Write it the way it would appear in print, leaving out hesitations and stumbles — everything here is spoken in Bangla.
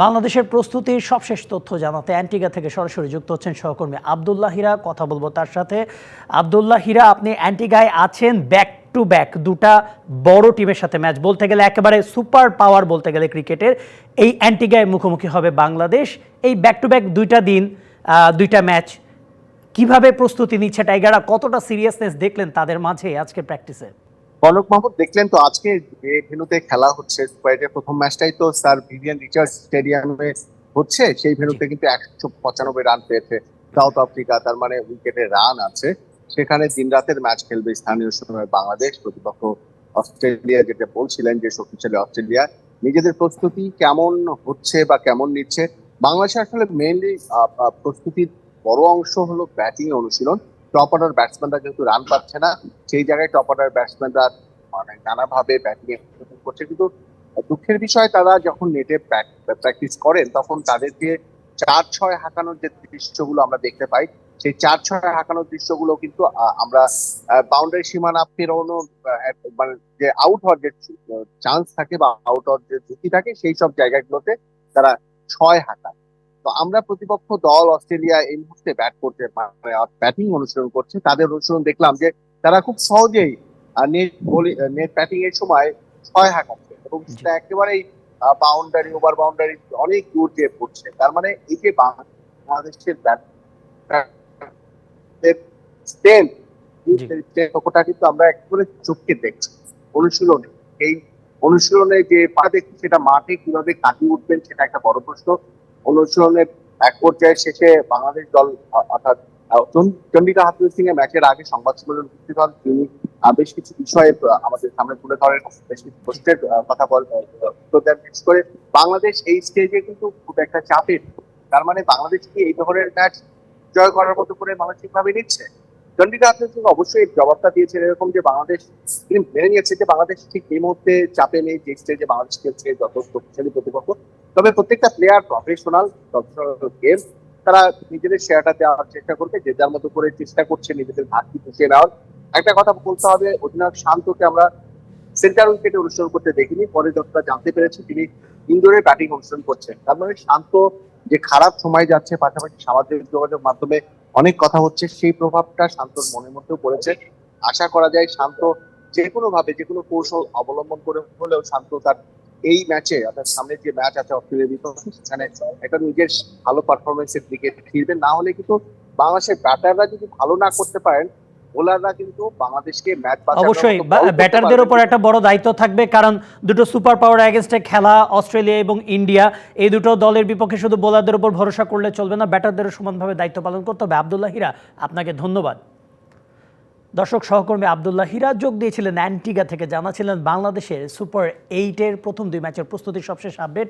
বাংলাদেশের প্রস্তুতির সবশেষ তথ্য জানাতে অ্যান্টিগা থেকে সরাসরি যুক্ত হচ্ছেন সহকর্মী আব্দুল্লাহ হীরা। কথা বলবো তার সাথে। আব্দুল্লাহ হীরা, আপনি অ্যান্টিগায় আছেন, ব্যাক টু ব্যাক দুটা বড় টিমের সাথে ম্যাচ, বলতে গেলে একেবারে সুপার পাওয়ার বলতে গেলে ক্রিকেটের এই অ্যান্টিগায় মুখোমুখি হবে বাংলাদেশ। এই ব্যাক টু ব্যাক দুইটা দিন, দুইটা ম্যাচ, কিভাবে প্রস্তুতি নিচ্ছে টাইগাররা? কতটা সিরিয়াসনেস দেখলেন তাদের মাঝে আজকে প্র্যাকটিসে? কনক মাহমুদ, দেখলেন তো আজকে যে ভেন্যুতে খেলা হচ্ছে সুপার এইটের প্রথম ম্যাচটাই তো স্যার ভিভিয়ান রিচার্ডস স্টেডিয়ামে হচ্ছে। সেই ভেন্যুতে কিন্তু 195 রান পেয়েছে সাউথ আফ্রিকা, তার মানে উইকেটে রান আছে। সেখানে দিন রাতের ম্যাচ খেলবে স্থানীয় সময় বাংলাদেশ, প্রতিপক্ষ অস্ট্রেলিয়া। যেটা বলছিলেন যে শক্তিশালী অস্ট্রেলিয়া, নিজেদের প্রস্তুতি কেমন হচ্ছে বা কেমন নিচ্ছে বাংলাদেশ? আসলে মেইনলি প্রস্তুতির বড় অংশ হলো ব্যাটিং অনুশীলন। টপ অর্ডার ব্যাটসম্যানরা যেহেতু রান পাচ্ছে না, সেই জায়গায় টপ অর্ডার ব্যাটসম্যানরা মানে নানাভাবে ব্যাটিং করছে। কিন্তু দুঃখের বিষয়, তারা যখন নেটে প্র্যাকটিস করেন তখন তাদেরকে 4-6 হাঁকানোর যে দৃশ্যগুলো আমরা দেখতে পাই, সেই 4-6 হাঁকানোর দৃশ্যগুলো কিন্তু আমরা বাউন্ডারি সীমানা পেরোনোর মানে যে আউট হওয়ার যে চান্স থাকে বা আউট হওয়ার যে ঝুঁকি থাকে, সেই সব জায়গাগুলোতে তারা 6 হাঁকায়। তো আমরা প্রতিপক্ষ দল অস্ট্রেলিয়া এই মুহূর্তে ব্যাট করতে মানে ব্যাটিং অনুসরণ করছে, তাদের অনুসরণ দেখলাম যে তারা খুব সহজেই নেট ব্যাটিং এর সময় 6 হাঁকাচ্ছে এবং সেটা একেবারেই বাউন্ডারি ওভার বাউন্ডারি অনেক দূর দিয়ে পড়ছে। তার মানে এই যে বাংলাদেশের ব্যাটটা কিন্তু আমরা একেবারে চোখকে দেখছি অনুশীলনে। এই অনুশীলনে যে পা দেখছি, সেটা মাঠে কিভাবে কাটিয়ে উঠবেন সেটা একটা বড় প্রশ্ন। অনুশীলনের এক পর্যায়ে শেষে বাংলাদেশ দল অর্থাৎ চন্ডিকা হাথুরু সিং এর ম্যাচের আগে সংবাদ সম্মেলন উপস্থিত হন। তিনি বেশ কিছু বিষয়ে আমাদের সামনে তুলে ধরেন, বেশ কিছু প্রশ্নের কথা বিশেষ করে বাংলাদেশ এই স্টেজে কিন্তু খুব একটা চাপের। তার মানে বাংলাদেশ কি এই ধরনের ম্যাচ জয় করার মতো করে মানসিক ভাবে নিচ্ছে? চন্ডিকা হাথুরু সিং অবশ্যই জবাবটা দিয়েছেন এরকম যে বাংলাদেশ তিনি মেনে নিয়েছে যে বাংলাদেশ ঠিক এই মুহূর্তে চাপে নেই, যে স্টেজে বাংলাদেশ খেলছে যত শক্তিশালী প্রতিপক্ষ। তবে প্রত্যেকটা প্লেয়ার প্রফেশনাল গেম, তারা নিজেদের শেয়ারটা দেওয়ার চেষ্টা করবে, যে যার মতো করে চেষ্টা করছে নিজেদের ঘাটতি পুষিয়ে নেওয়ার। একটা কথা বলতে হবে, অধিনায়ক শান্তকে আমরা সেন্টার উইকেটে অনুসরণ করতে দেখিনি। পরে যতটা জানতে পেরেছি তিনি ইনডোরে ব্যাটিং অনুসরণ করছেন। তার মানে শান্ত যে খারাপ সময় যাচ্ছে, পাশাপাশি সামাজিক যোগাযোগ মাধ্যমে অনেক কথা হচ্ছে, সেই প্রভাবটা শান্তর মনের মধ্যেও পড়েছে। আশা করা যায় শান্ত যে কোনো ভাবে যে কোনো কৌশল অবলম্বন করে হলেও শান্ত তার এই ম্যাচে, অর্থাৎ সামনে যে ম্যাচ আছে অস্ট্রেলিয়ার বিপক্ষে, সেখানে একটা নিজের ভালো পারফরমেন্সের দিকে ফিরবেন। না হলে কিন্তু বাংলাদেশের ব্যাটাররা যদি ভালো না করতে পারেন, বোলাররা কিন্তু বাংলাদেশকে ম্যাচ অবশ্যই ব্যাটারদের উপর একটা বড় দায়িত্ব থাকবে, কারণ দুটো সুপার পাওয়ার এগেইনস্টে খেলা, অস্ট্রেলিয়া এবং ইন্ডিয়া, এই দুটো দলের বিপক্ষে শুধু বোলারদের উপর ভরসা করলে চলবে না, ব্যাটারদেরও সমানভাবে দায়িত্ব পালন করতে হবে। আব্দুল্লাহ হীরা, আপনাকে ধন্যবাদ। দর্শক, সহকর্মী আব্দুল্লাহ হীরা যোগ দিয়েছিলেন অ্যান্টিগা থেকে, জানাছিলেন বাংলাদেশের সুপার 8-এর প্রথম 2 ম্যাচের প্রস্তুতির সবশেষ আপডেট।